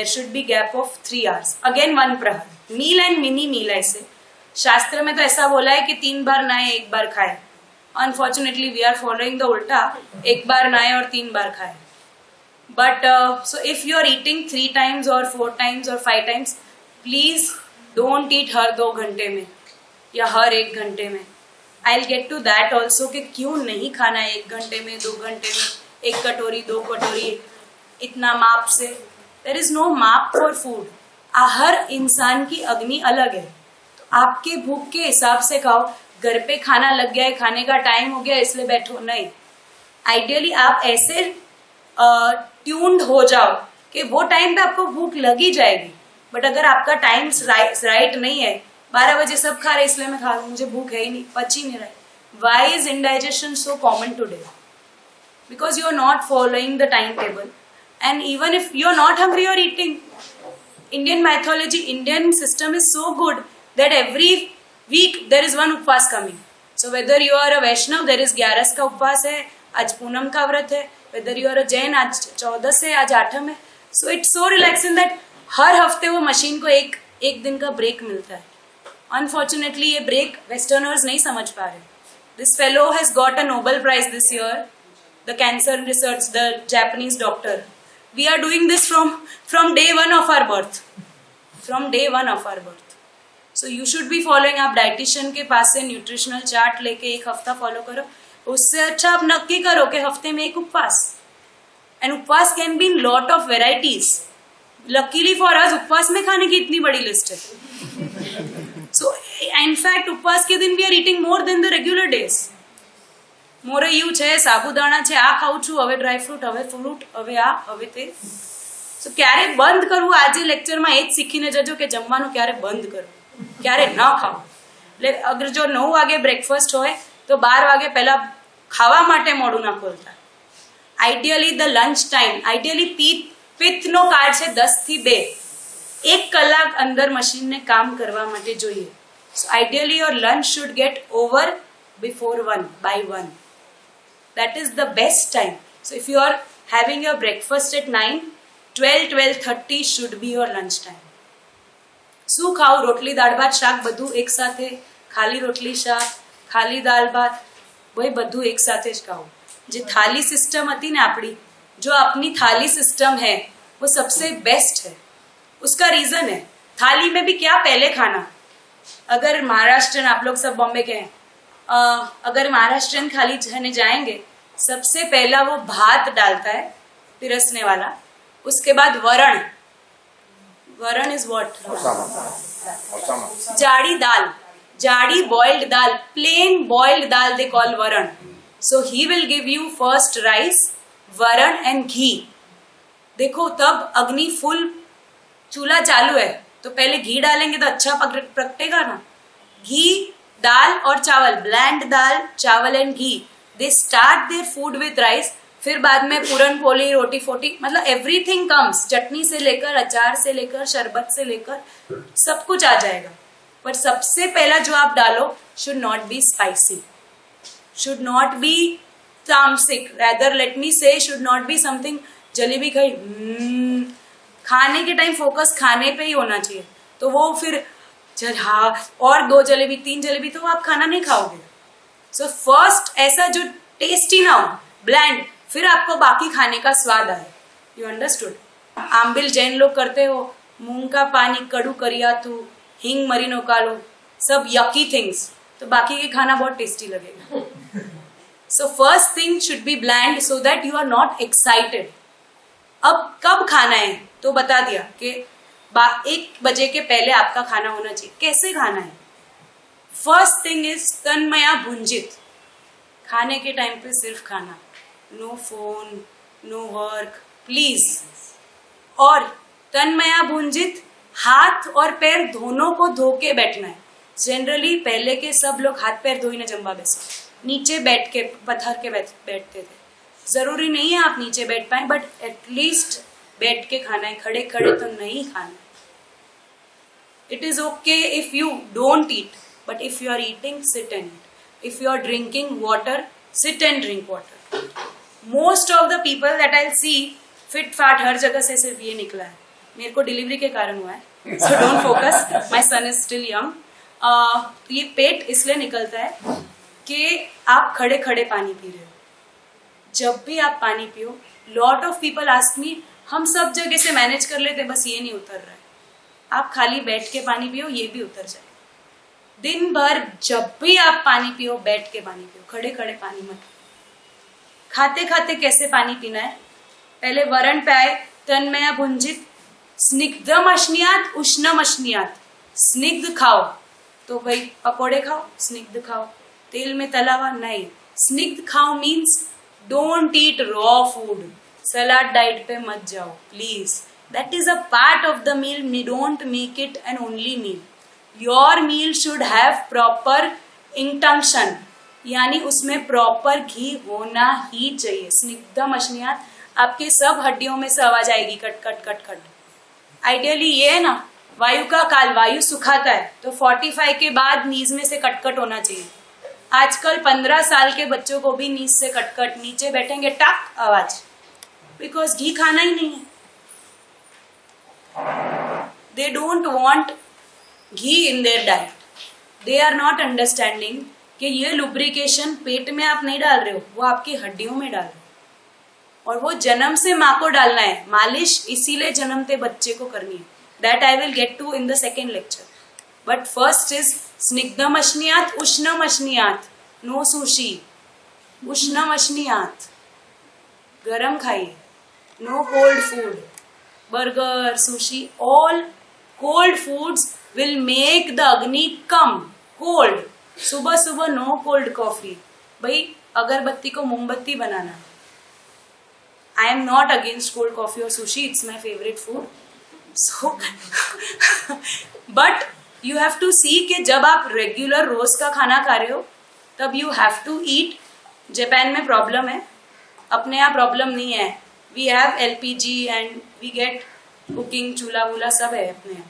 There should be gap of 3 hours, again 1 प्रहर, meal and mini मील। ऐसे शास्त्र में तो ऐसा बोला है कि 3 बार नहाए 1 बार खाए। Unfortunately we are following the उल्टा, 1 बार नहाए और 3 बार खाए। But so if you are eating 3 times और 4 times और 5 times, प्लीज डोंट ईट हर 2 घंटे में या हर 1 घंटे में। I will get to that also कि क्यों नहीं खाना है 1 घंटे में, 2 घंटे में, 1 कटोरी 2 कटोरी, इतना माप से। देयर इज नो माप फॉर फूड। हर इंसान की अग्नि अलग है, तो आपके भूख के हिसाब से खाओ। घर पे खाना लग गया है, खाने का टाइम हो गया इसलिए बैठो, नहीं। आइडियली आप ऐसे ट्यून्ड हो जाओ कि वो टाइम पे आपको भूख लगी जाएगी। बट अगर आपका टाइम राइट नहीं है, 12 बजे सब खा रहे इसलिए मैं खा रहा हूँ, मुझे भूख है ही नहीं, पच ही नहीं रहा है। Why is indigestion so common today? Because you are not following the time table, and even if you are not hungry और eating. Indian mythology, Indian system is so good that every week there is one उपवास coming. So whether you are a Vaishnav, there is 11 का उपवास है, आज पूनम का व्रत है। Whether you are a Jain, आज 14 है, आज 8 है। So it's so relaxing that हर हफ्ते वो मशीन को एक दिन का ब्रेक मिलता है। Unfortunately ये ब्रेक वेस्टर्नर्स नहीं समझ पा रहे। This fellow has got a Nobel Prize this year, the cancer research, the Japanese doctor. We are doing this from day 1 of our birth. From day 1 of our birth. So you should be following। आप dietitian के पास से nutritional chart लेके 1 हफ्ता follow करो। उससे अच्छा आप नक्की करो कि हफ्ते में 1 उपवास। एंड उपवास can be in lot of varieties. Luckily for us उपवास में खाने की इतनी बड़ी लिस्ट है। सो इन फैक्ट उपवास के दिन we are eating more than the regular days. મોરૈયું છે, સાબુદાણા છે, આ ખાઉં છું, હવે ડ્રાય ફ્રૂટ, હવે ફ્રૂટ, હવે આ, હવે તે। સો ક્યારે બંધ કરવું? આજે લેક્ચરમાં એ જ શીખીને જજો કે જમવાનું ક્યારે બંધ કરવું, ક્યારે ન ખાવું। એટલે અગર જો 9 વાગે બ્રેકફાસ્ટ હોય તો 12 વાગે પહેલા ખાવા માટે મોઢું ના ખોલતા। Ideally the lunch time, ideally પિત્તનો કાળ છે 10 થી 2, 1 કલાક અંદર મશીનને કામ કરવા માટે જોઈએ। So ideally your lunch should get over before 1, by 1. That is the best time. So if you are having your breakfast at 9, 12:30 should be your lunch time. શું ખાવ? રોટલી દાળ ભાત શાક બધું એક સાથે, ખાલી રોટલી શાક, ખાલી દાળ ભાત, ભાઈ બધું એક સાથે જ ખાओ। જે थाली सिस्टम હતી ને આપણી, जो अपनी थाली सिस्टम है वो सबसे बेस्ट है। उसका रीजन है, थाली में भी क्या पहले खाना। अगर महाराष्ट्र, आप लोग सब बॉम्बे के हैं, अगर महाराष्ट्रन थाली खाने जाएंगे, सबसे पहला वो भात डालता है पिरसने वाला, उसके बाद वरण। Varan is what? जाड़ी दाल, जाड़ी boiled dal, plain boiled dal they call varan. So he will give you first rice, varan and ghee. देखो तब अग्नि फुल, चूल्हा चालू है तो पहले घी डालेंगे तो अच्छा पकटेगा ना। घी, दाल और चावल, ब्लैंड दाल, चावल and ghee, they start their food with rice. फिर बाद में पूरन पोली, रोटी फोटी, मतलब एवरीथिंग कम्स। चटनी से लेकर, अचार से लेकर, शरबत से लेकर सब कुछ आ जाएगा। पर सबसे पहला जो आप डालो should not be spicy, should not be तामसिक, रैदर लेट मी से should not be something. Jalebi खाई, खाने के टाइम फोकस खाने पे ही होना चाहिए। तो वो फिर हाँ और 2 जलेबी 3 जलेबी, तो आप खाना नहीं खाओगे। सो फर्स्ट ऐसा जो टेस्टी ना हो, ब्लैंड, फिर आपको बाकी खाने का स्वाद आए। You understood? आंबिल जैन लोग करते हो, मूंग का पानी, कड़ू करियाथू, हींग मरीनो कालो, सब यकी थिंग्स, तो बाकी के खाना बहुत टेस्टी लगेगा। So first thing should be bland so that you are not excited. अब कब खाना है तो बता दिया कि 1 बजे के पहले आपका खाना होना चाहिए। कैसे खाना है? फर्स्ट थिंग इज तन्मया भुंजित। खाने के टाइम पे सिर्फ खाना, no phone, no work, please. और तन्मया भुंजित, हाथ और पैर दोनों को धो के बैठना है। जनरली पहले के सब लोग हाथ पैर धोई न जम्बा बेसो, नीचे बैठ के पत्थर के बैठते थे। जरूरी नहीं है आप नीचे बैठ पाए, बट एटलीस्ट बैठ के खाना है, खड़े खड़े तो नहीं खाना। It is okay if you don't eat, but if you are eating, sit and eat. If you are drinking water, sit and drink water. Most of the people that I'll see, fit fat हर जगह से सिर्फ ये निकला है। मेरे को delivery के कारण हुआ है, so don't focus, my son is still young. ये पेट इसलिए निकलता है कि आप खड़े खड़े पानी पी रहे हो। जब भी आप पानी पियो, lot of people ask me, हम सब जगह से मैनेज कर लेते, बस ये नहीं उतर रहा है। आप खाली बैठ के पानी पियो, ये भी उतर जाए। दिन भर जब भी आप पानी पियो, बैठ के पानी पियो, खड़े खड़े पानी मत। खाते खाते कैसे पानी पीना है? पहले वरण पे आए, तन्मया भुंजित स्निग्धम अश्नियात उष्णम अश्नियात। स्निग्ध खाओ तो भाई पकोड़े खाओ, स्निग्ध खाओ, तेल में तला हुआ नहीं। स्निग्ध खाओ means don't eat raw food, salad diet पे मत जाओ please. That is a part of the meal, don't make it an only meal. Your meal should have proper intention, यानी उसमें प्रॉपर घी होना ही चाहिए। स्निग्धम अश्नियात, आपके सब हड्डियों में से आवाज आएगी cut cut cut cut. Ideally ये है ना, वायु का काल, वायु सुखाता है, तो 45 के बाद नीज में से कटकट होना चाहिए। आजकल 15 साल के बच्चों को भी नीज से कटकट, नीचे बैठेंगे टक आवाज, बिकॉज घी खाना ही नहीं है। They don't want ghee in their diet. They are not understanding कि ये लुब्रिकेशन पेट में आप नहीं डाल रहे हो, वो आपकी हड्डियों में डाल रहे हो, और वो जन्म से माँ को डालना है। मालिश इसीलिए जन्मते बच्चे को करनी है। That I will get to in the second lecture. But first is स्निग्धम अश्नियात उष्णम अश्नियात, नो सुशी, उष्णम अश्नियात, गरम खाइए, no cold food, burger sushi, all cold foods will make the अग्नि कम कोल्ड। सुबह सुबह नो कोल्ड कॉफी, भाई अगरबत्ती को मोमबत्ती बनाना। I am not against cold coffee or sushi, it's my favorite food. So, but you have to see कि जब आप रेगुलर रोज का खाना खा रहे हो, तब you have to eat. Japan में प्रॉब्लम है, अपने यहाँ प्रॉब्लम नहीं है। We have LPG and we get cooking, चूल्हा वूल्हा सब है अपने यहाँ।